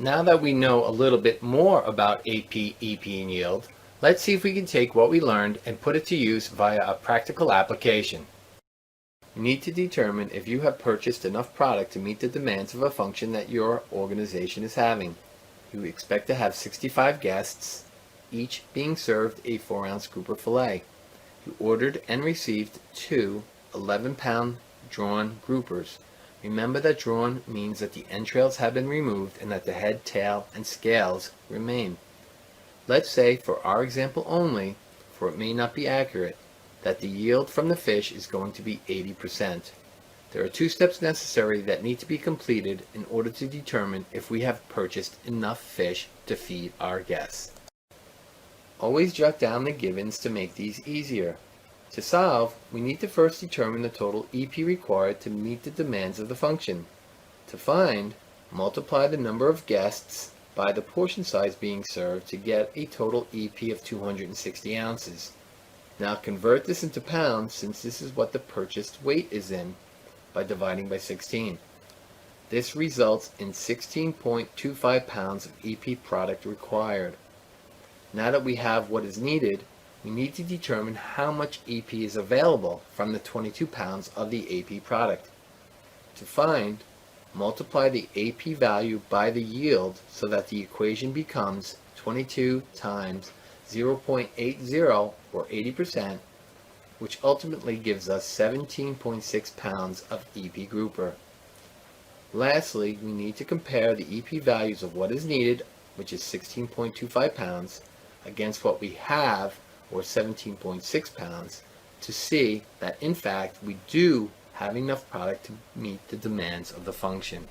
Now that we know a little bit more about AP, EP, and yield, let's see if we can take what we learned and put it to use via a practical application. You need to determine if you have purchased enough product to meet the demands of a function that your organization is having. You expect to have 65 guests, each being served a 4-ounce grouper fillet. You ordered and received two 11-pound drawn groupers. Remember that drawn means that the entrails have been removed and that the head, tail, and scales remain. Let's say, for our example only, for it may not be accurate, that the yield from the fish is going to be 80%. There are 2 steps necessary that need to be completed in order to determine if we have purchased enough fish to feed our guests. Always jot down the givens to make these easier. To solve, we need to first determine the total EP required to meet the demands of the function. To find, multiply the number of guests by the portion size being served to get a total EP of 260 ounces. Now convert this into pounds, since this is what the purchased weight is in, by dividing by 16. This results in 16.25 pounds of EP product required. Now that we have what is needed, we need to determine how much EP is available from the 22 pounds of the AP product. To find, multiply the AP value by the yield so that the equation becomes 22 times 0.80, or 80%, which ultimately gives us 17.6 pounds of EP grouper. Lastly, we need to compare the EP values of what is needed, which is 16.25 pounds, against what we have, or 17.6 pounds, to see that in fact we do have enough product to meet the demands of the function.